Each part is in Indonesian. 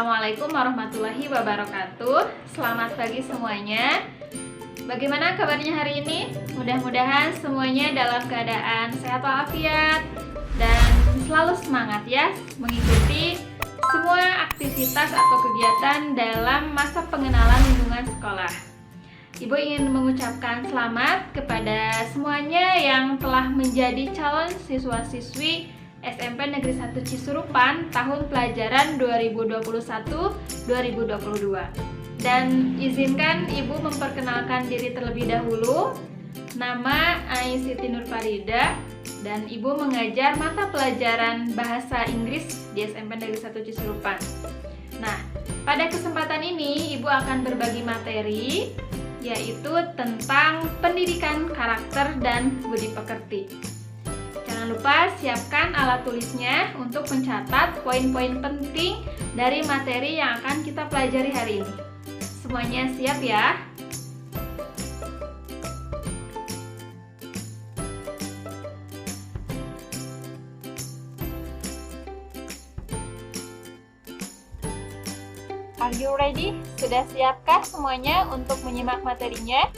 Assalamualaikum warahmatullahi wabarakatuh. Selamat pagi semuanya. Bagaimana kabarnya hari ini? Mudah-mudahan semuanya dalam keadaan sehat walafiat dan selalu semangat ya mengikuti semua aktivitas atau kegiatan dalam masa pengenalan lingkungan sekolah. Ibu ingin mengucapkan selamat kepada semuanya yang telah menjadi calon siswa-siswi SMP Negeri 1 Cisurupan tahun pelajaran 2021-2022. Dan izinkan Ibu memperkenalkan diri terlebih dahulu. Nama Siti Nur Farida dan Ibu mengajar mata pelajaran Bahasa Inggris di SMP Negeri 1 Cisurupan. Nah, pada kesempatan ini Ibu akan berbagi materi yaitu tentang pendidikan karakter dan budi pekerti. Jangan lupa siapkan alat tulisnya untuk mencatat poin-poin penting dari materi yang akan kita pelajari hari ini. Semuanya siap ya? Are you ready? Sudah siapkah semuanya untuk menyimak materinya?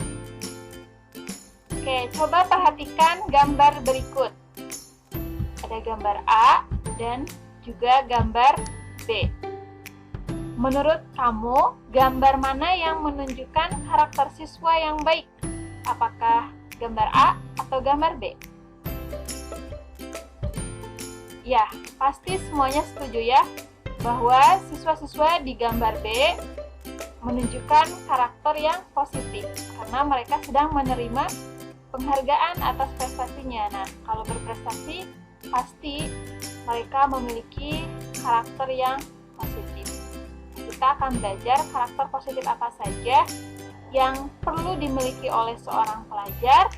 Oke, coba perhatikan gambar berikut. Ada gambar A dan juga gambar B. Menurut kamu, gambar mana yang menunjukkan karakter siswa yang baik? Apakah gambar A atau gambar B? Ya, pasti semuanya setuju ya, bahwa siswa-siswa di gambar B menunjukkan karakter yang positif karena mereka sedang menerima penghargaan atas prestasinya. Nah, kalau berprestasi pasti mereka memiliki karakter yang positif. Kita akan belajar karakter positif apa saja yang perlu dimiliki oleh seorang pelajar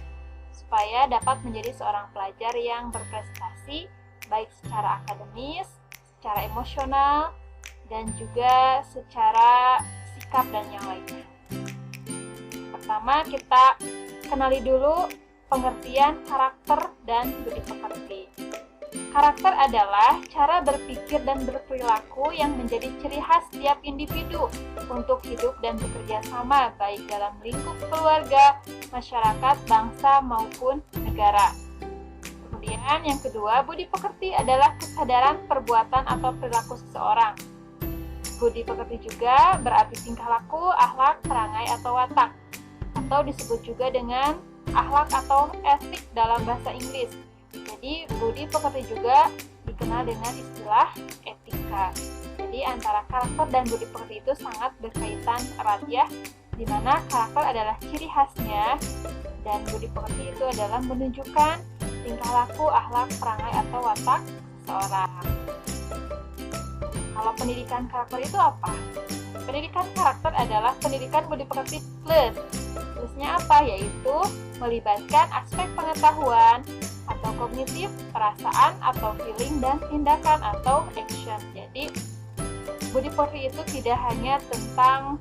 supaya dapat menjadi seorang pelajar yang berprestasi baik secara akademis, secara emosional, dan juga secara sikap dan yang lainnya. Pertama, kita kenali dulu pengertian karakter dan budi pekerti. Karakter adalah cara berpikir dan berperilaku yang menjadi ciri khas setiap individu untuk hidup dan bekerja sama baik dalam lingkup keluarga, masyarakat, bangsa, maupun negara. Kemudian yang kedua, budi pekerti adalah kesadaran perbuatan atau perilaku seseorang. Budi pekerti juga berarti tingkah laku, akhlak, perangai, atau watak, atau disebut juga dengan akhlak atau etik dalam bahasa Inggris. Jadi, budi pekerti juga dikenal dengan istilah etika. Jadi, antara karakter dan budi pekerti itu sangat berkaitan erat ya, di mana karakter adalah ciri khasnya dan budi pekerti itu adalah menunjukkan tingkah laku, akhlak, perangai, atau watak seseorang. Kalau pendidikan karakter itu apa? Pendidikan karakter adalah pendidikan budi pekerti plusnya apa? Yaitu melibatkan aspek pengetahuan atau kognitif, perasaan atau feeling, dan tindakan atau action. Jadi, budi pekerti itu tidak hanya tentang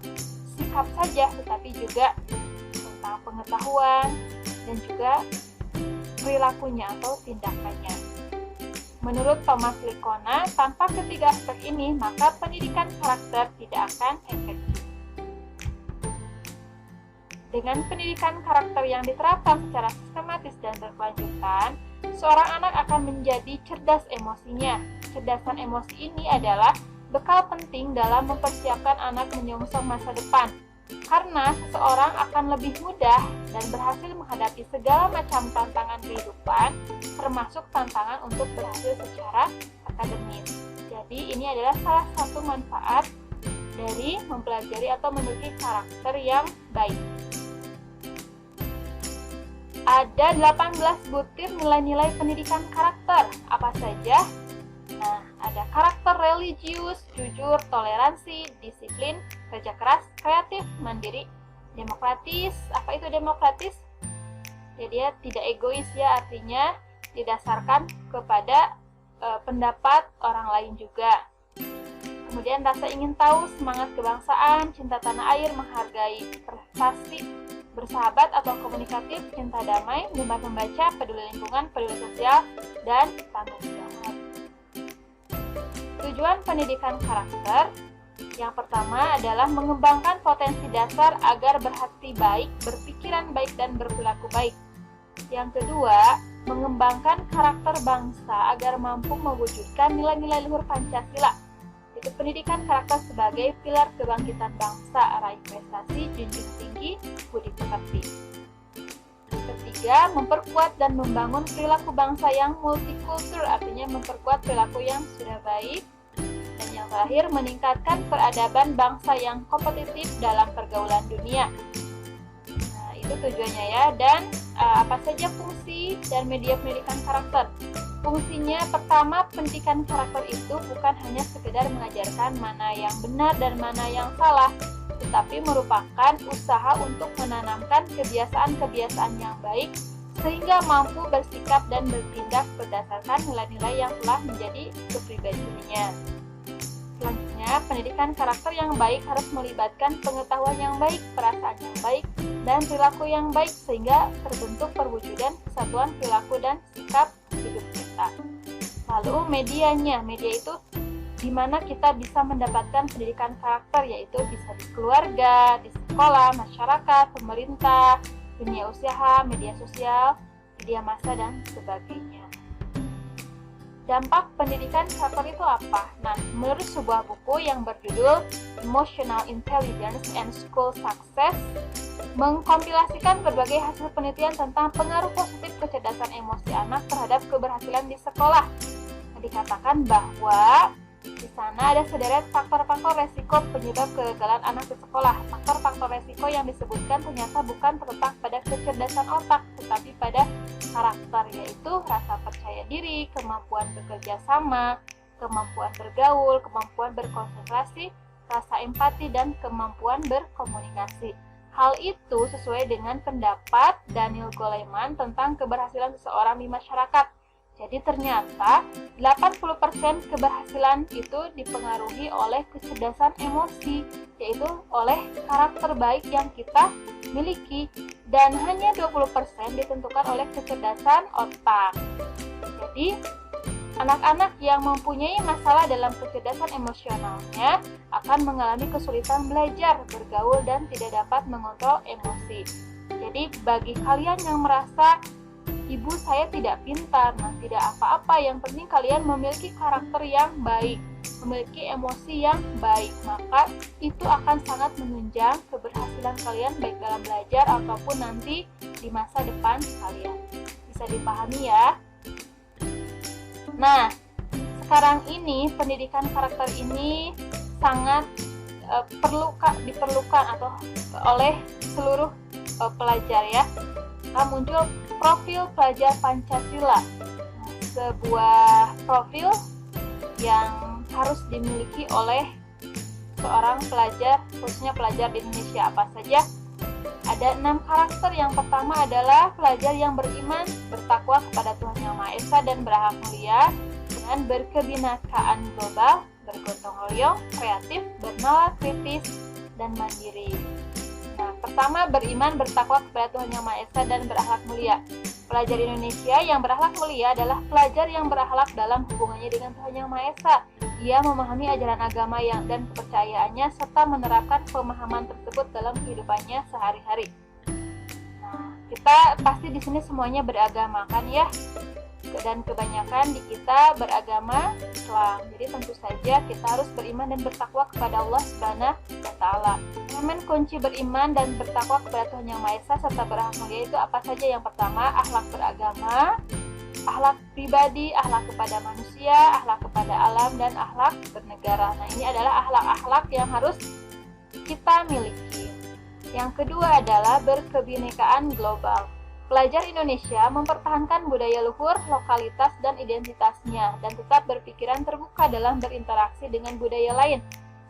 sikap saja, tetapi juga tentang pengetahuan dan juga perilakunya atau tindakannya. Menurut Thomas Likona, tanpa ketiga aspek ini, maka pendidikan karakter tidak akan efektif. Dengan pendidikan karakter yang diterapkan secara sistematis dan berkelanjutan, seorang anak akan menjadi cerdas emosinya. Kecerdasan emosi ini adalah bekal penting dalam mempersiapkan anak menyongsong masa depan, karena seseorang akan lebih mudah dan berhasil menghadapi segala macam tantangan kehidupan, termasuk tantangan untuk berhasil secara akademis. Jadi ini adalah salah satu manfaat dari mempelajari atau memiliki karakter yang baik. Ada 18 butir nilai-nilai pendidikan karakter. Apa saja? Nah, ada karakter religius, jujur, toleransi, disiplin, kerja keras, kreatif, mandiri, demokratis. Apa itu demokratis? Ya, dia tidak egois ya, artinya didasarkan kepada pendapat orang lain juga. Kemudian rasa ingin tahu, semangat kebangsaan, cinta tanah air, menghargai prestasi, bersahabat atau komunikatif, cinta damai, gemar membaca, peduli lingkungan, peduli sosial, dan tanggung jawab. Tujuan pendidikan karakter Yang pertama adalah mengembangkan potensi dasar agar berhati baik, berpikiran baik, dan berperilaku baik. Yang kedua, mengembangkan karakter bangsa agar mampu mewujudkan nilai-nilai luhur Pancasila. Itu pendidikan karakter sebagai pilar kebangkitan bangsa, raih prestasi, junjung tinggi, budi pekerti. Ketiga, memperkuat dan membangun perilaku bangsa yang multikultur, artinya memperkuat perilaku yang sudah baik. Dan yang terakhir, meningkatkan peradaban bangsa yang kompetitif dalam pergaulan dunia. Nah, itu tujuannya ya. Dan apa saja fungsi dan media pendidikan karakter? Fungsinya pertama, pendidikan karakter itu bukan hanya sekedar mengajarkan mana yang benar dan mana yang salah, tetapi merupakan usaha untuk menanamkan kebiasaan-kebiasaan yang baik sehingga mampu bersikap dan bertindak berdasarkan nilai-nilai yang telah menjadi kepribadiannya. Selanjutnya, pendidikan karakter yang baik harus melibatkan pengetahuan yang baik, perasaan yang baik, dan perilaku yang baik sehingga terbentuk perwujudan kesatuan perilaku dan sikap hidup kita. Lalu media itu di mana kita bisa mendapatkan pendidikan karakter, yaitu bisa di keluarga, di sekolah, masyarakat, pemerintah, dunia usaha, media sosial, media massa, dan sebagainya. Dampak pendidikan karakter itu apa? Nah, menurut sebuah buku yang berjudul Emotional Intelligence and School Success, mengkompilasikan berbagai hasil penelitian tentang pengaruh positif kecerdasan emosi anak terhadap keberhasilan di sekolah. Dikatakan bahwa di sana ada sederet faktor-faktor resiko penyebab kegagalan anak di sekolah. Faktor-faktor resiko yang disebutkan ternyata bukan terletak pada kecerdasan otak, tetapi pada karakter, yaitu rasa percaya diri, kemampuan bekerja sama, kemampuan bergaul, kemampuan berkonsentrasi, rasa empati, dan kemampuan berkomunikasi. Hal itu sesuai dengan pendapat Daniel Goleman tentang keberhasilan seseorang di masyarakat. Jadi ternyata 80% keberhasilan itu dipengaruhi oleh kecerdasan emosi, yaitu oleh karakter baik yang kita miliki, dan hanya 20% ditentukan oleh kecerdasan otak. Jadi anak-anak yang mempunyai masalah dalam kecerdasan emosionalnya akan mengalami kesulitan belajar, bergaul, dan tidak dapat mengontrol emosi. Jadi bagi kalian yang merasa ibu saya tidak pintar, nah tidak apa-apa, yang penting kalian memiliki karakter yang baik, memiliki emosi yang baik, maka itu akan sangat menunjang keberhasilan kalian baik dalam belajar ataupun nanti di masa depan kalian. Bisa dipahami ya? Nah, sekarang ini pendidikan karakter ini sangat diperlukan atau oleh seluruh pelajar ya. Muncul profil pelajar Pancasila, sebuah profil yang harus dimiliki oleh seorang pelajar, khususnya pelajar di Indonesia. Apa saja? Ada 6 karakter. Yang pertama adalah pelajar yang beriman, bertakwa kepada Tuhan Yang Maha Esa, dan berakhlak mulia, dengan berkebinekaan global, bergotong royong, kreatif, bernalar kritis, dan mandiri. Nah, pertama, beriman, bertakwa kepada Tuhan Yang Maha Esa, dan berakhlak mulia. Pelajar Indonesia yang berakhlak mulia adalah pelajar yang berakhlak dalam hubungannya dengan Tuhan Yang Maha Esa. Ia memahami ajaran agama dan kepercayaannya serta menerapkan pemahaman tersebut dalam kehidupannya sehari-hari. Nah, kita pasti di sini semuanya beragama kan ya? Dan kebanyakan di kita beragama Islam. Jadi tentu saja kita harus beriman dan bertakwa kepada Allah Subhanahu wa Ta'ala. Elemen kunci beriman dan bertakwa kepada Tuhan Yang Maha Esa serta berakhlak mulia itu apa saja? Yang pertama, akhlak beragama, akhlak pribadi, akhlak kepada manusia, akhlak kepada alam, dan akhlak bernegara. Nah, ini adalah akhlak-akhlak yang harus kita miliki. Yang kedua adalah berkebinekaan global. Pelajar Indonesia mempertahankan budaya luhur, lokalitas, dan identitasnya, dan tetap berpikiran terbuka dalam berinteraksi dengan budaya lain,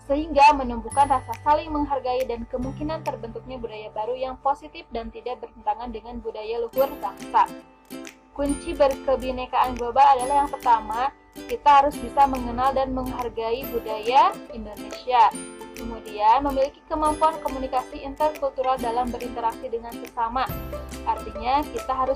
sehingga menumbuhkan rasa saling menghargai dan kemungkinan terbentuknya budaya baru yang positif dan tidak bertentangan dengan budaya luhur bangsa. Kunci berkebinekaan global adalah yang pertama, kita harus bisa mengenal dan menghargai budaya Indonesia. Kemudian, memiliki kemampuan komunikasi interkultural dalam berinteraksi dengan sesama. Artinya, kita harus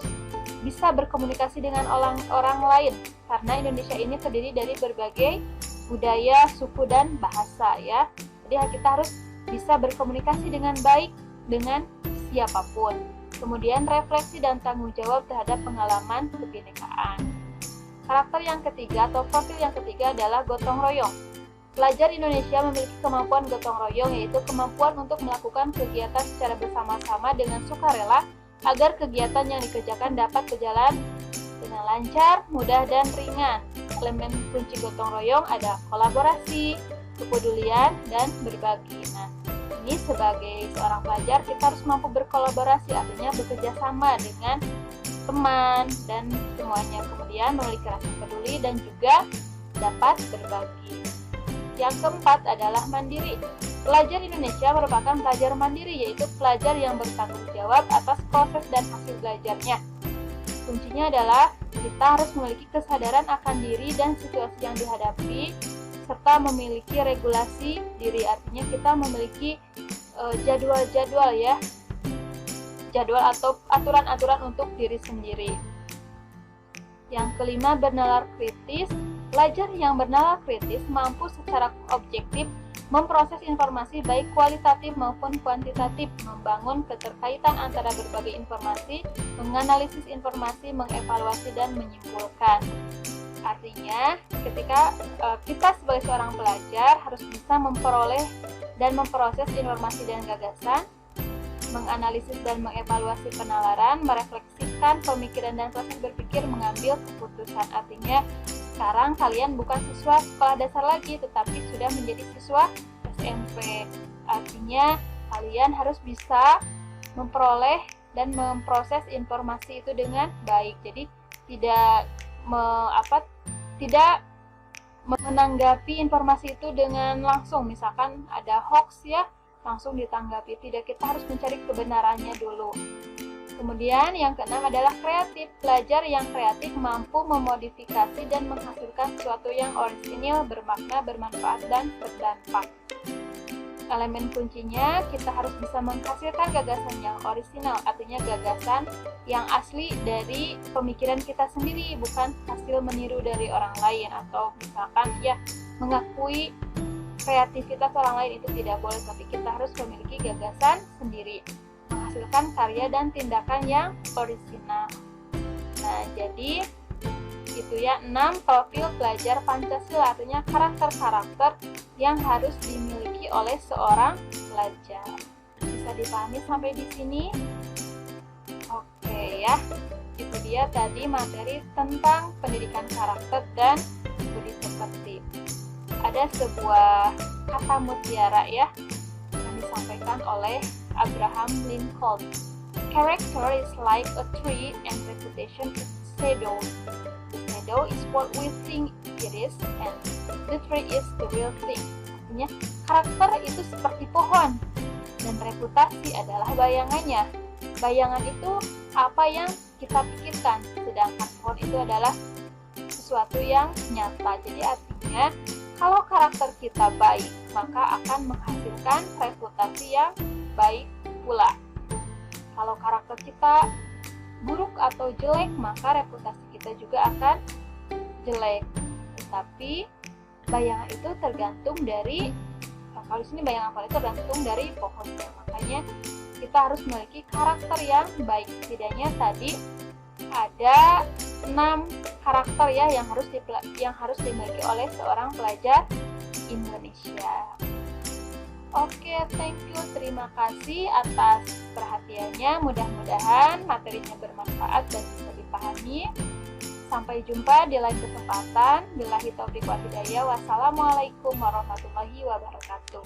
bisa berkomunikasi dengan orang lain, karena Indonesia ini terdiri dari berbagai budaya, suku, dan bahasa ya. Jadi kita harus bisa berkomunikasi dengan baik dengan siapapun. Kemudian refleksi dan tanggung jawab terhadap pengalaman kebinekaan. Karakter yang ketiga atau profil yang ketiga adalah gotong royong. Pelajar Indonesia memiliki kemampuan gotong royong, yaitu kemampuan untuk melakukan kegiatan secara bersama-sama dengan sukarela agar kegiatan yang dikerjakan dapat berjalan dengan lancar, mudah, dan ringan. Elemen kunci gotong royong ada kolaborasi, kepedulian, dan berbagi. Nah, ini sebagai seorang pelajar kita harus mampu berkolaborasi, artinya bekerja sama dengan teman dan semuanya. Kemudian memiliki rasa peduli dan juga dapat berbagi. Yang keempat adalah mandiri. Pelajar Indonesia merupakan pelajar mandiri, yaitu pelajar yang bertanggung jawab atas proses dan hasil belajarnya. Kuncinya adalah kita harus memiliki kesadaran akan diri dan situasi yang dihadapi, serta memiliki regulasi diri, artinya kita memiliki jadwal-jadwal ya, jadwal atau aturan-aturan untuk diri sendiri. Yang kelima, bernalar kritis. Pelajar yang bernalar kritis mampu secara objektif memproses informasi baik kualitatif maupun kuantitatif, membangun keterkaitan antara berbagai informasi, menganalisis informasi, mengevaluasi, dan menyimpulkan. Artinya, ketika kita sebagai seorang pelajar harus bisa memperoleh dan memproses informasi dan gagasan, menganalisis dan mengevaluasi penalaran, merefleksikan pemikiran dan proses berpikir, mengambil keputusan. Artinya, sekarang kalian bukan siswa sekolah dasar lagi, tetapi sudah menjadi siswa SMP. Artinya, kalian harus bisa memperoleh dan memproses informasi itu dengan baik. Jadi, tidak menanggapi informasi itu dengan langsung. Misalkan ada hoax ya, langsung ditanggapi. Tidak, kita harus mencari kebenarannya dulu. Kemudian yang keenam adalah kreatif. Pelajar yang kreatif mampu memodifikasi dan menghasilkan sesuatu yang orisinil, bermakna, bermanfaat, dan berdampak. Elemen kuncinya, kita harus bisa menghasilkan gagasan yang orisinal, artinya gagasan yang asli dari pemikiran kita sendiri, bukan hasil meniru dari orang lain, atau misalkan ya mengakui kreativitas orang lain, itu tidak boleh, tapi kita harus memiliki gagasan sendiri, menghasilkan karya dan tindakan yang orisinal. Nah, jadi itu ya 6 profil pelajar Pancasila, artinya karakter-karakter yang harus dimiliki oleh seorang pelajar. Bisa dipahami sampai di sini? Oke ya, itu dia tadi materi tentang pendidikan karakter dan budi pekerti. Ada sebuah kata mutiara ya yang disampaikan oleh Abraham Lincoln. Character is like a tree and reputation is shadow. The shadow is what we think it is and the tree is the real thing. Artinya, karakter itu seperti pohon dan reputasi adalah bayangannya. Bayangan itu apa yang kita pikirkan, sedangkan pohon itu adalah sesuatu yang nyata. Jadi artinya, kalau karakter kita baik, maka akan menghasilkan reputasi yang baik pula. Kalau karakter kita buruk atau jelek, maka reputasi kita juga akan jelek. Tetapi bayangan itu tergantung dari, kalau di sini bayangan apa itu tergantung dari pohonnya. Makanya kita harus memiliki karakter yang baik. Setidaknya tadi ada 6 karakter ya yang harus dimiliki oleh seorang pelajar Indonesia. Oke, thank you. Terima kasih atas perhatiannya. Mudah-mudahan materinya bermanfaat dan bisa dipahami. Sampai jumpa di lain kesempatan. Billahi taufiq wal hidayah. Wassalamualaikum warahmatullahi wabarakatuh.